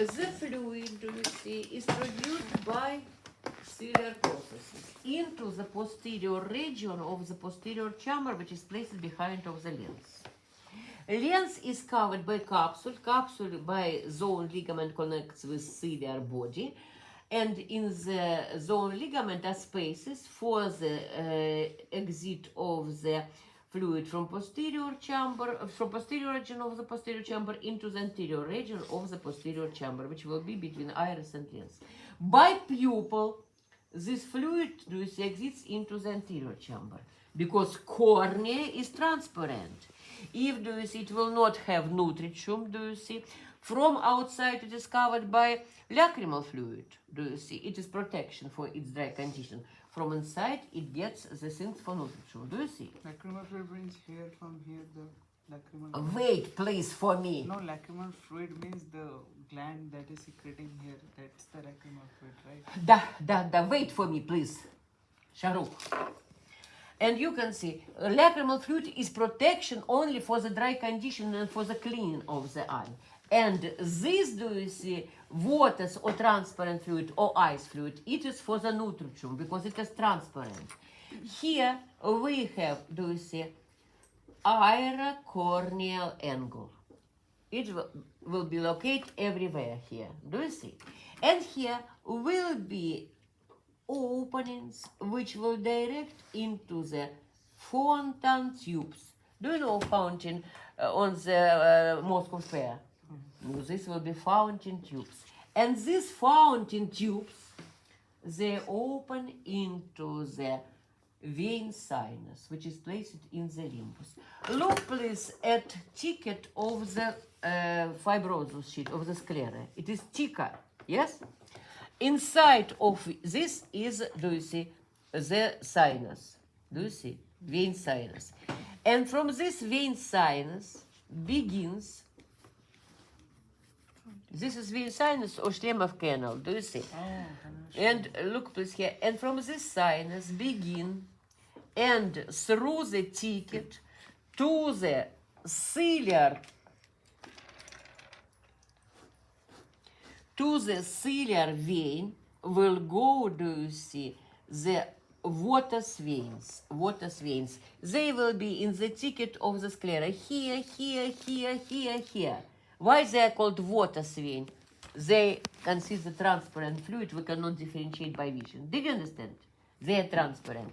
The fluid, do you see, is produced by ciliary processes into the posterior region of the posterior chamber, which is placed behind of the lens. Lens is covered by capsule. Capsule by zone ligament connects with ciliary body. And in the zone ligament are spaces for the exit of the fluid from posterior chamber, from posterior region of the posterior chamber into the anterior region of the posterior chamber, which will be between iris and lens. By pupil, this fluid, do you see, exits into the anterior chamber because cornea is transparent. If, do you see, it will not have nutritum, do you see, from outside it is covered by lacrimal fluid, do you see, it is protection for its dry condition. From inside it gets the things for nutrition, do you see? Lacrimal fluid means here from here the lacrimal. Wait, please, for me. No, lacrimal fluid means the gland that is secreting here. That's the lacrimal fluid, right? Wait for me, please, Shahrukh. And you can see, lacrimal fluid is protection only for the dry condition and for the cleaning of the eye. And this, do you see, waters or transparent fluid or ice fluid, it is for the nutrition because it is transparent. Here we have, do you see, iricorneal angle. It will be located everywhere here, do you see? And here will be openings which will direct into the fountain tubes. Do you know fountain on the Moscow Fair? No, this will be fountain tubes. And these fountain tubes, they open into the vein sinus, which is placed in the limbus. Look please at ticket of the fibrosus sheet, of the sclera. It is thicker, yes? Inside of this is, do you see, the sinus. Do you see? Vein sinus. And from this vein sinus begins, this is vein sinus or Schlemmhoff canal, do you see? And look please here, and from this sinus begin and through the ticket to the ciliary vein will go, do you see, the Waters veins. They will be in the ticket of the sclera. Here. Why they are called Waters vein? They consist of transparent fluid we cannot differentiate by vision. Did you understand? They are transparent.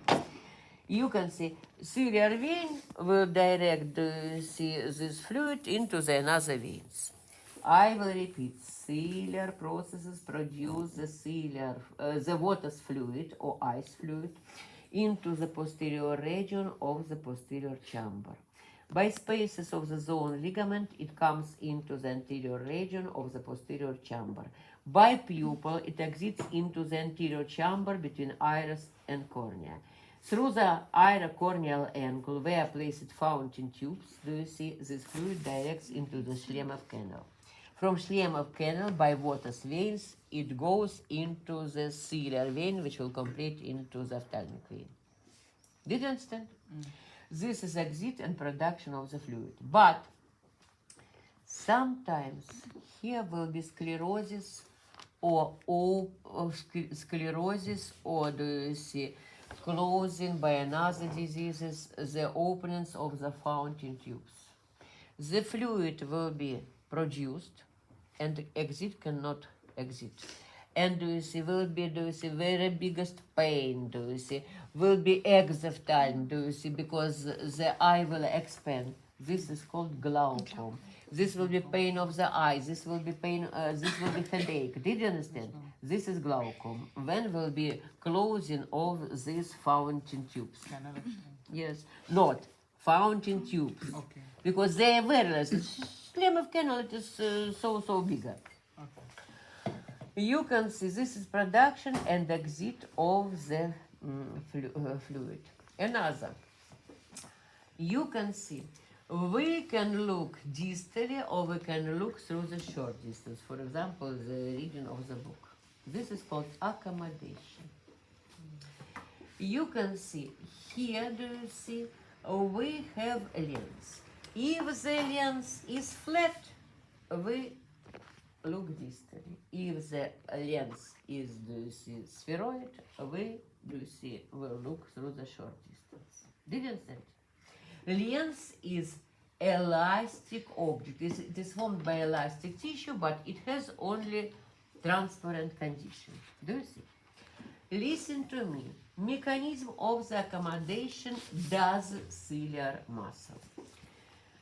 You can see ciliary vein will direct, do you see, this fluid into the another veins. I will repeat. Ciliary processes produce the Waters fluid or ice fluid into the posterior region of the posterior chamber. By spaces of the zone ligament, it comes into the anterior region of the posterior chamber. By pupil, it exits into the anterior chamber between iris and cornea. Through the iricorneal angle, where placed fountain tubes, do you see, this fluid directs into the Schlemmhoff canal. From Schlemmhoff canal, by Waters veins, it goes into the ciliary vein, which will complete into the ophthalmic vein. Did you understand? This is exit and production of the fluid. But sometimes here will be sclerosis or do you see, closing by another diseases, the openings of the fountain tubes. The fluid will be produced and exit cannot exit. And do you see, will be, do you see, very biggest pain, do you see, will be exophthalm, do you see, because the eye will expand. This is called glaucoma. This will be pain of the eye, this will be pain, this will be headache. Did you understand? This is glaucoma. When will be closing of these fountain tubes? Yes, not fountain tubes. Okay. Because they are very less. Schlemmhoff canal, it is so bigger. Okay. You can see this is production and exit of the fluid. Another. You can see we can look distally or we can look through the short distance. For example, the region of the book. This is called accommodation. You can see here, do you see, we have a lens. If the lens is flat, we look distally. If the lens is, do you see, spheroid, we, do you see, will look through the short distance. Did you understand? Lens is elastic object. It is formed by elastic tissue, but it has only transparent condition. Do you see? Listen to me. Mechanism of the accommodation does ciliar muscle.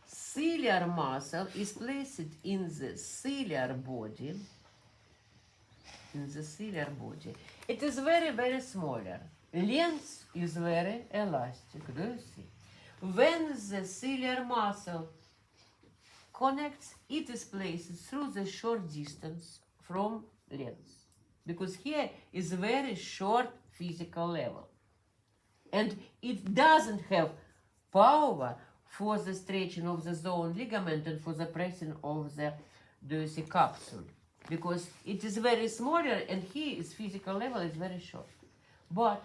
Ciliar muscle is placed in the ciliar body. It is very, very smaller. Lens is very elastic. Do you see? When the ciliar muscle connects, it is placed through the short distance from lens. Because here is very short physical level. And it doesn't have power for the stretching of the zone ligament and for the pressing of the, do you see, capsule. Because it is very smaller and here is physical level is very short. But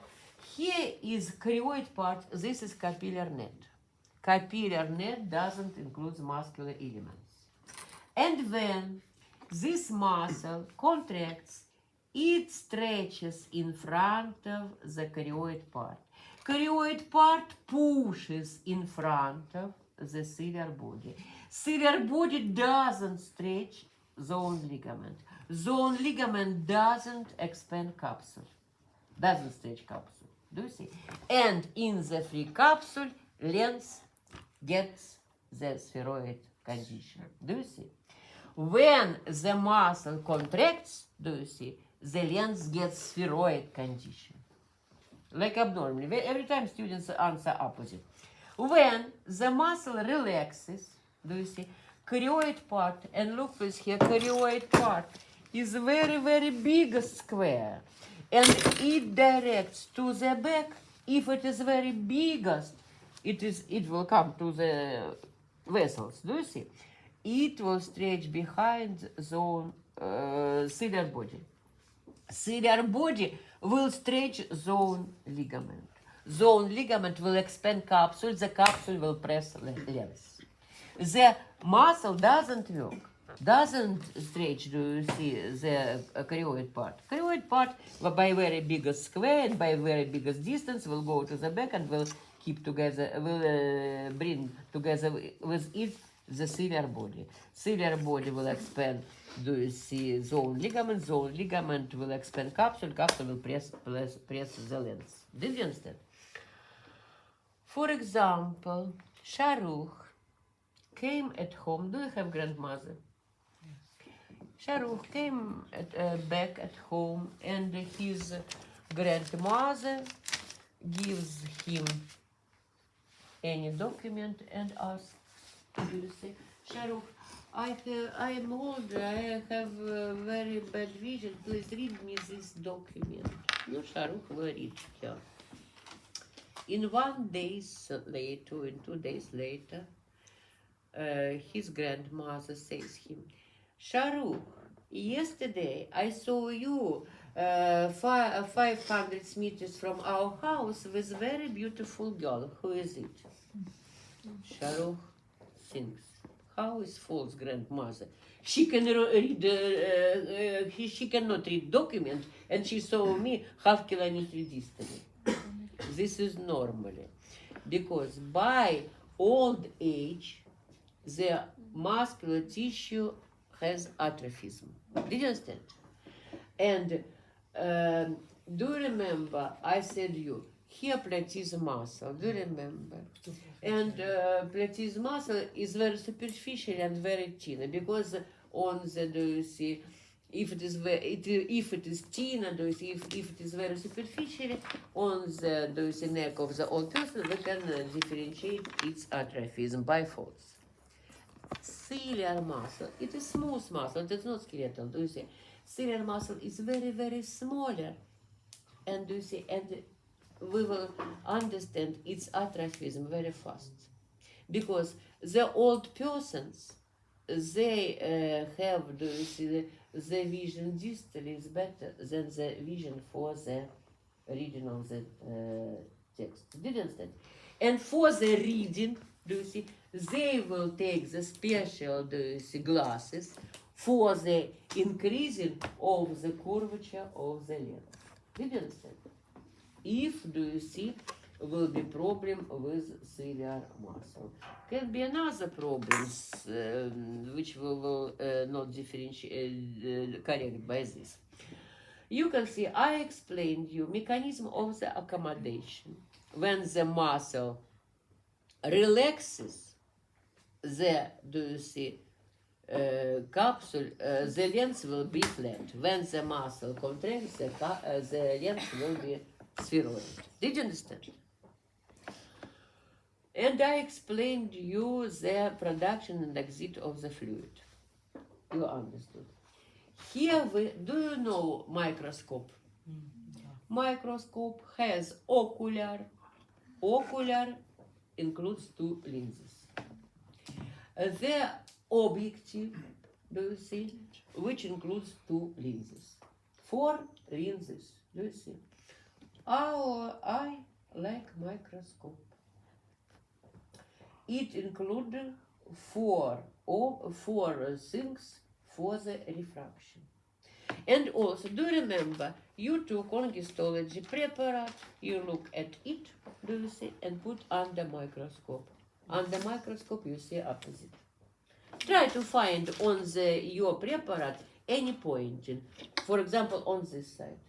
here is chorioid part, this is capillary net. Capillary net doesn't include muscular elements. And when this muscle contracts, it stretches in front of the chorioid part. Chorioid part pushes in front of the ciliar body. Ciliar body doesn't stretch zone ligament. Zone ligament doesn't expand capsule. Doesn't stretch capsule. Do you see? And in the free capsule, lens gets the spheroid condition. Do you see? When the muscle contracts, do you see, the lens gets spheroid condition. Like abnormally. Every time students answer opposite. When the muscle relaxes, do you see, chorioid part, and look please here, chorioid part is very, very big square. And it directs to the back. If it is very biggest, it will come to the vessels. Do you see? It will stretch behind zone ciliar body. Ciliar body will stretch zone ligament. Zone ligament will expand capsule. The capsule will press lens. The muscle doesn't work, doesn't stretch, do you see, the chorioid part. Chorioid part, by very biggest square and by very biggest distance, will go to the back and will keep together, will bring together with it the ciliar body. Ciliar body will expand, do you see, zone ligament will expand capsule will press the lens. Did you understand? For example, Shahrukh came at home. Do you have grandmother? Shahrukh came back at home and his grandmother gives him any document and asks, do you say, Shahrukh, I am old, I have very bad vision, please read me this document. No, Shahrukh will read here. In 1 day later, in 2 days later, his grandmother says him, Shahrukh, yesterday I saw you 500 meters from our house with a very beautiful girl. Who is it? Shahrukh thinks, how is false grandmother? She can read, she cannot read document, and she saw me half kilometer distance. This is normally, because by old age, the muscular tissue has atrophism. Did you understand? And do you remember I said you, here platysma muscle, do you remember? And platysma muscle is very superficial and very thin, because on the, do you see, if it is thin, do you see, if it is very superficial, on the, do you see, neck of the old person, we can differentiate its atrophism by folds. Ciliar muscle, it is smooth muscle, it is not skeletal, do you see? Ciliar muscle is very, very smaller, and do you see, and we will understand its atrophism very fast. Because the old persons, they have, do you see, the vision distally is better than the vision for the reading of the text. Did you understand? And for the reading, do you see, they will take the special, do you see, glasses for the increasing of the curvature of the lens. Did you understand? If, do you see, will be problem with ciliary muscle. Can be another problems which we will not differentiate correct by this. You can see I explained you mechanism of the accommodation. When the muscle relaxes, do you see, capsule, the lens will be flat. When the muscle contracts, the lens will be spheroid. Did you understand? And I explained you the production and exit of the fluid. You understood. Here do you know microscope? Microscope has ocular. Ocular includes two lenses. The objective, do you see, which includes two lenses. 4 lenses, do you see? Our eye like microscope. It includes four things for the refraction. And also, do you remember, you took on histology preparat, you look at it, do you see, and put under microscope. Under microscope, you see opposite. Try to find on your preparat any pointing. For example, on this side.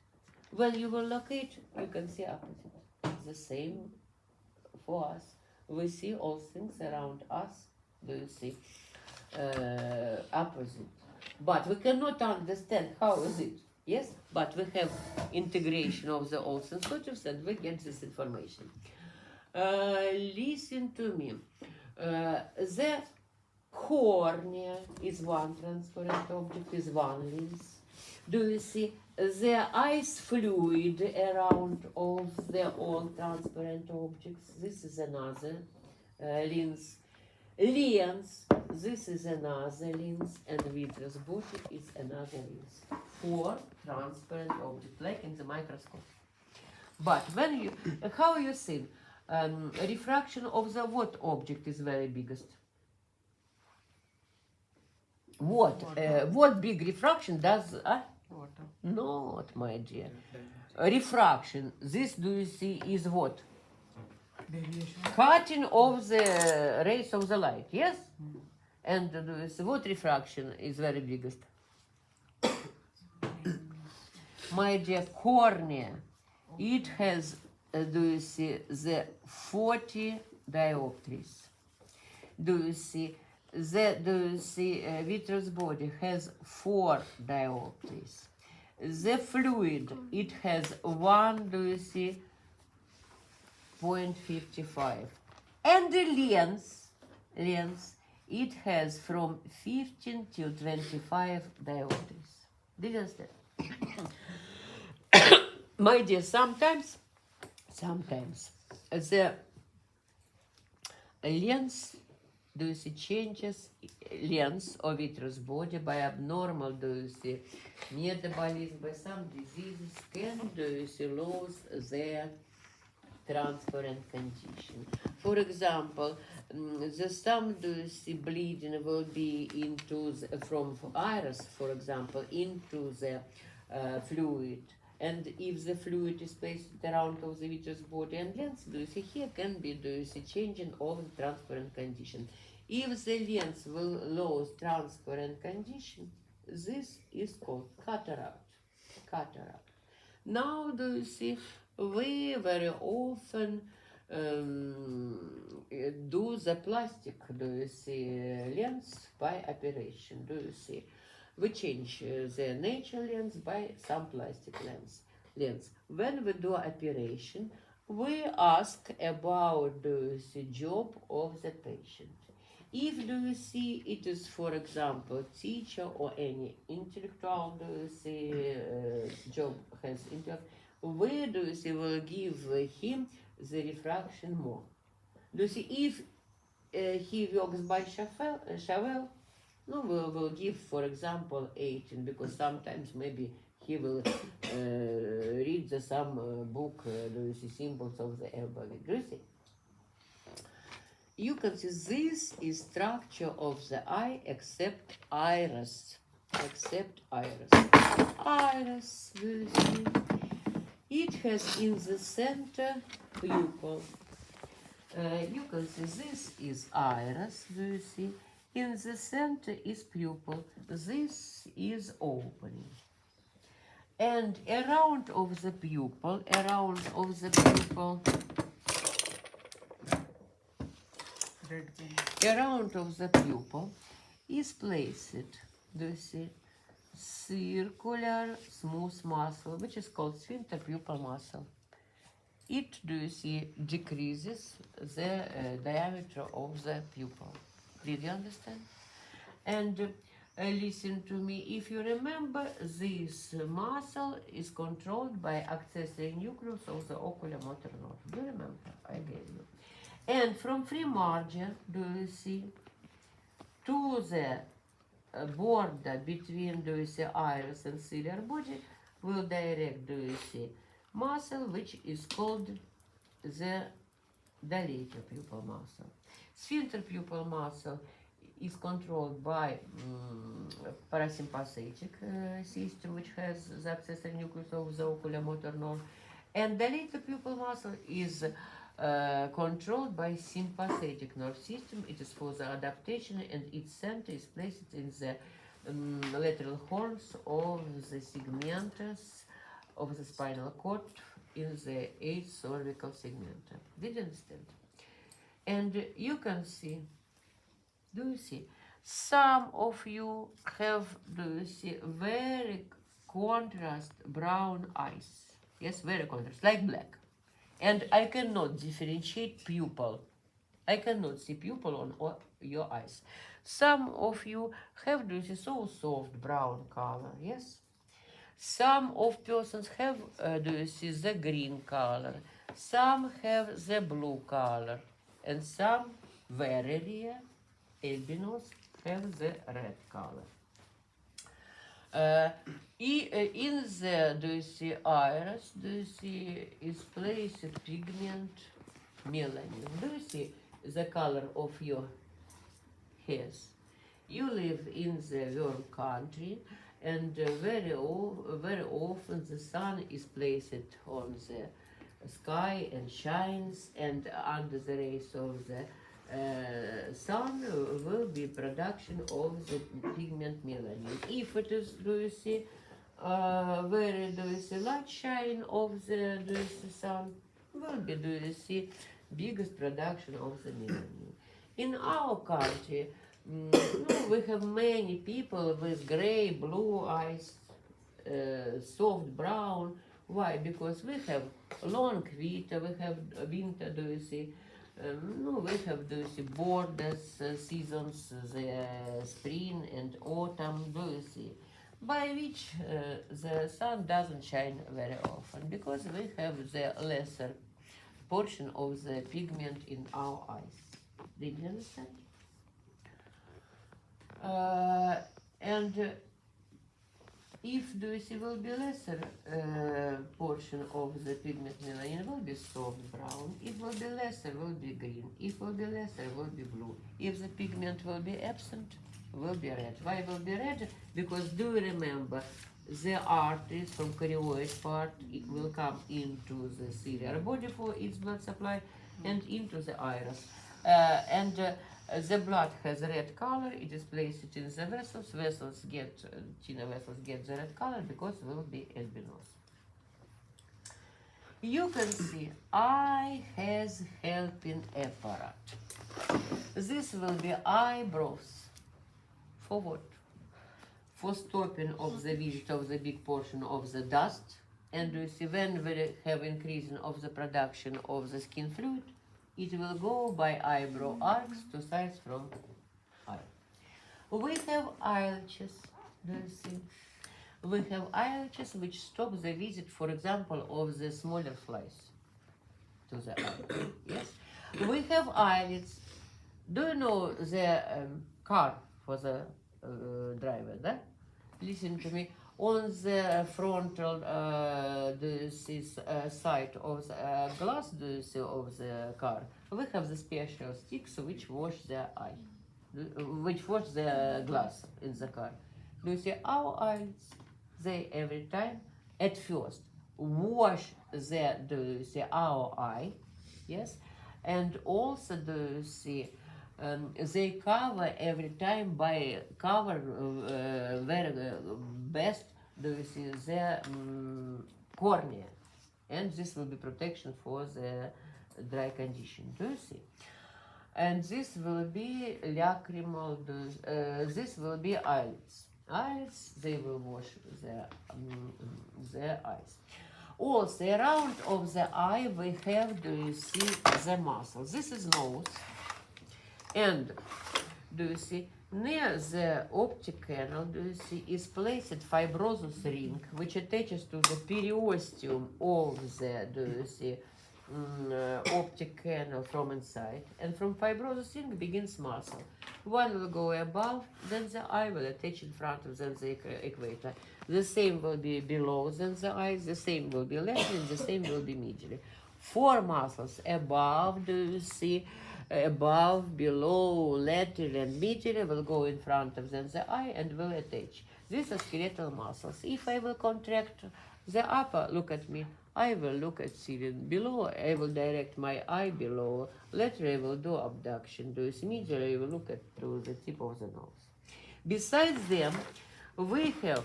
When you will locate, you can see opposite. The same for us. We see all things around us, do you see, opposite. But we cannot understand how is it, yes? But we have integration of the all sensitives and we get this information. Listen to me. The cornea is one transparent object, is one lens. Do you see the eyes fluid around of the all transparent objects? This is another lens. Lens, this is another lens, and vitreous body is another lens. 4 transparent objects, like in the microscope. But when you, how you think, refraction of the what object is very biggest? What big refraction does? Water. Not, my dear. Refraction. This, do you see, is what? Deviation. Cutting of the rays of the light, yes? And do you see what refraction is very biggest? My dear, cornea. It has, do you see, the 40 dioptries. Do you see? Vitreous body has 4 dioptries. The fluid, it has 1, do you see, 0.55. And the lens, it has from 15 till 25 dioptries. Did you understand? My dear, sometimes the lens, do you see, changes length of vitreous body by abnormal, do you see, metabolism, by some diseases can, do you see, lose their transparent condition. For example, some, do you see, bleeding will be into from iris, for example, into the fluid. And if the fluid is placed around of the vitreous body and lens, do you see, here can be, do you see, changing of the transparent condition. If the lens will lose transparent condition, this is called cataract. Cataract. Now, do you see, we very often do the plastic, do you see, lens by operation, do you see. We change the natural lens by some plastic lens. When we do operation, we ask about the job of the patient. If, do you see, it is, for example, teacher or any intellectual, do you see, job has intellect, we, do you see, will give him the refraction more. Do you see, if he works by shovel, no, we will give, for example, 18, because sometimes maybe he will read some book, do you see, symbols of the alphabet. Do you see? You can see this is structure of the eye except iris. except iris. Iris, you see, it has in the center pupil. You can see this is iris, do you see? In the center is pupil. This is opening. And around of the pupil, Red vein. around of the pupil is placed, do you see, circular smooth muscle, which is called sphincter pupil muscle. It, do you see, decreases the diameter of the pupil. Did you understand? And listen to me, if you remember, this muscle is controlled by accessory nucleus of the oculomotor nerve. Do you remember? I gave you. And from free margin, do you see, to the border between, do you see, iris and ciliary body will direct, do you see, muscle which is called the dilator pupil muscle. Sphincter pupil muscle is controlled by parasympathetic system, which has the accessory nucleus of the oculomotor nerve, and dilator pupil muscle is controlled by sympathetic nerve system. It is for the adaptation, and its center is placed in the lateral horns of the segmentus of the spinal cord in the 8th cervical segment. Did you understand? And you can see, do you see, some of you have, do you see, very contrast brown eyes. Yes, very contrast, like black. And I cannot differentiate pupil. I cannot see pupil on your eyes. Some of you have, do you see, so soft brown color, yes? Some of persons have, do you see, the green color. Some have the blue color. And some, very rare, albinos, have the red color. In the, do you see, iris, do you see, is placed pigment melanin. Do you see the color of your hairs? You live in the warm country, and very often the sun is placed on the sky and shines, and under the rays of the sun will be production of the pigment melanin. If it is, do you see, very, do you see, light shine of the, do you see, sun, will be, do you see, biggest production of the melanin. In our country, we have many people with gray, blue eyes, soft brown. Why? Because we have long winter, we have winter, do you see, we have, do you see, borders, seasons, the spring and autumn, do you see, by which the sun doesn't shine very often, because we have the lesser portion of the pigment in our eyes. Did you understand? And if, do you see, will be lesser portion of the pigment melanin, will be soft brown. If will be lesser, will be green. If will be lesser, will be blue. If the pigment will be absent, will be red. Why will be red? Because, do you remember, the arteries from chorioid part, it will come into the ciliary body for its blood supply and into the iris. The blood has red color, it is placed in the vessels, tiny vessels get the red color because will be albinos. You can see eye has helping apparatus. This will be eyebrows. For what? For stopping of the visit of the big portion of the dust. And you see, when we have increasing of the production of the skin fluid, it will go by eyebrow arcs to sides from eye. We have eyelashes, do you see? We have eyelashes which stop the visit, for example, of the smaller flies to the eye. Yes? We have eyelids. Do you know the car for the driver, да? Listen to me. On the frontal side of the glass of the car, we have the special sticks which wash the eye, which wash the glass in the car. Do you see our eyes? They every time, at first, wash do you see our eye, yes, and also do you see they cover every time by cover very best do you see their cornea, and this will be protection for the dry condition. Do you see? And this will be lacrimal. This will be eyelids. Eyelids, they will wash their eyes. Also, around of the eye, we have, do you see, the muscles. This is nose. And do you see, near the optic canal, do you see, is placed fibrosus ring, which attaches to the periosteum of the, do you see, optic canal from inside. And from fibrosus ring begins muscle. One will go above, then the eye will attach in front of then the equator. The same will be below than the eye, the same will be laterally, the same will be medially. Four muscles above, do you see, above, below, lateral, and medially will go in front of then the eye and will attach. These are skeletal muscles. If I will contract the upper, look at me, I will look at ceiling. Below, I will direct my eye below. Laterally, I will do abduction. Do this medially, I will look at through the tip of the nose. Besides them, we have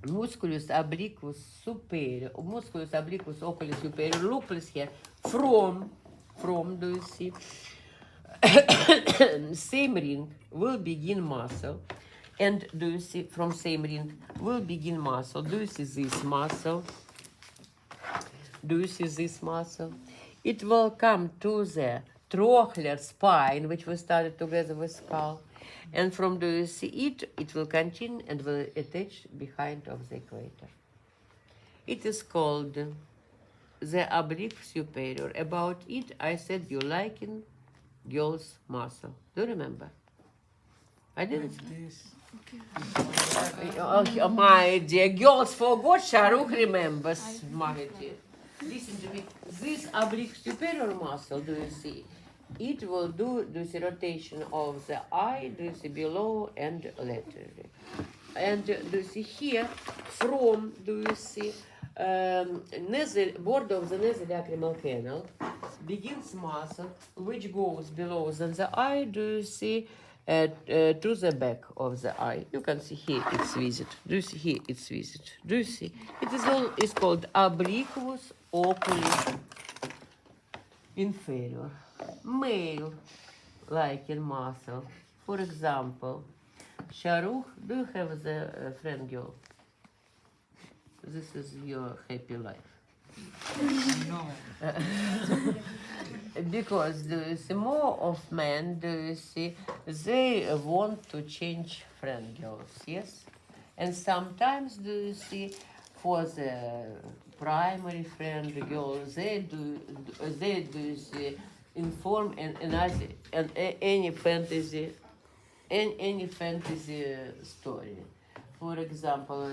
musculus obliquus superior, musculus obliquus oculis superior. Look please here, from, do you see, same ring will begin muscle, and do you see, from same ring will begin muscle. Do you see this muscle? Do you see this muscle? It will come to the trochlear spine, which we studied together with skull. And from do you see it, it will continue and will attach behind of the equator. It is called the oblique superior. About it, I said you like in girls' muscle. Do you remember? I didn't. Oh, my dear, girls forgot, Shahrukh remembers, my dear. Listen to me. This oblique superior muscle, do you see? It will do this rotation of the eye, do you see, below and laterally. And do you see here, from, do you see, border of the nasolacrimal canal begins muscle, which goes below than the eye, do you see, to the back of the eye. You can see here it's visit. Do you see here it's visit? Do you see? It is all is called obliquus oculis inferior. Male like in muscle. For example, Shahrukh, do you have the friend girl? This is your happy life. No. Because do you see, more of men, do you see, they want to change friend girls, yes? And sometimes, do you see, for the primary friend girl, they do you see, inform any fantasy story. For example,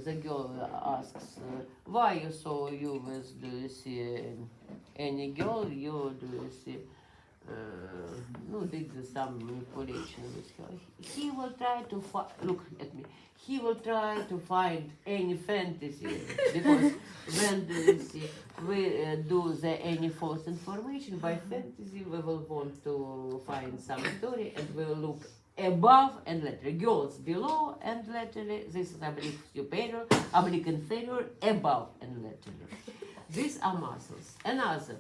the girl asks, why you with, do you see, any girl, you, do you see, did some manipulation with her. He will try to look at me, he will try to find any fantasy, because when, do you see, we do any false information, by fantasy we will want to find some story and we will look above and laterally, girls below and laterally. This is oblique superior, oblique inferior, above and laterally. These are muscles. Another.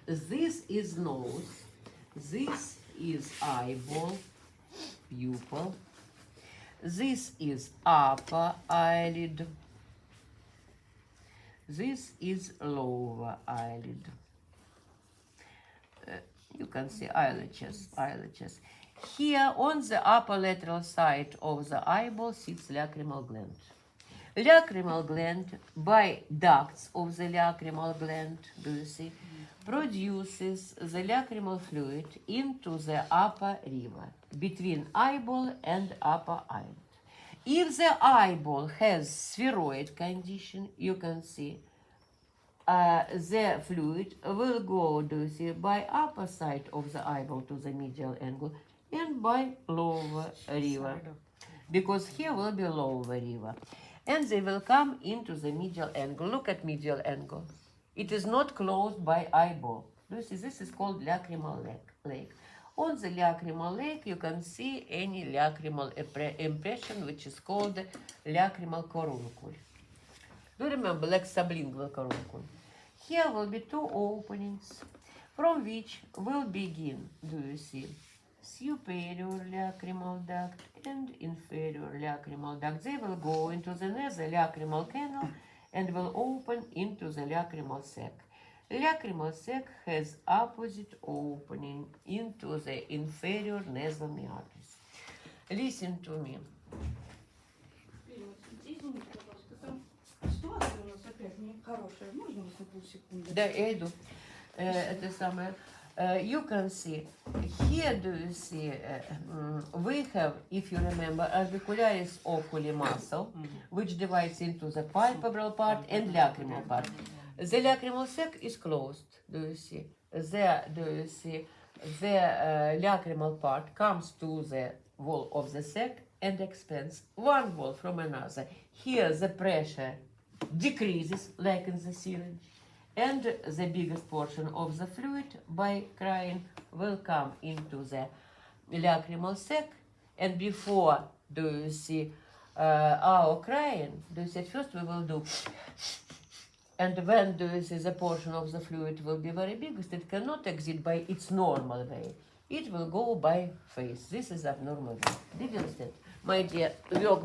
This is nose. This is eyeball, pupil. This is upper eyelid. This is lower eyelid. You can see eyelashes. Here on the upper lateral side of the eyeball sits lacrimal gland. Lacrimal gland, by ducts of the lacrimal gland, do you see, produces the lacrimal fluid into the upper river, between eyeball and upper eyelid. If the eyeball has spheroid condition, you can see the fluid will go, do you see, by upper side of the eyeball to the medial angle and by lower river. because here will be lower river. And they will come into the medial angle. Look at medial angle. It is not closed by eyeball. This is called lacrimal lake. On the lacrimal lake, you can see any lacrimal impression, which is called lacrimal caruncule. Do you remember, like sublingual caruncule? Here will be two openings, from which will begin, do you see, superior lacrimal duct and inferior lacrimal duct. They will go into the nasolacrimal canal and will open into the lacrimal sac. Lacrimal sac has opposite opening into the inferior nasal meatus. Listen to me. Извините, пожалуйста, там ситуация у нас опять нехорошая. Можно вас на полсекунды? Да, я иду. Это самое. You can see, here do you see, we have, if you remember, albicularis oculi muscle, which divides into the palpebral part and lacrimal part. The lacrimal sac is closed, do you see? There, do you see, the lacrimal part comes to the wall of the sac and expands one wall from another. Here the pressure decreases, like in the syringe. And the biggest portion of the fluid by crying will come into the lacrimal sac. And before, do you see, our crying, do you see, first we will do, and when, do you see, the portion of the fluid will be very big, it cannot exit by its normal way. It will go by phase. This is abnormal way. Did you understand? My dear,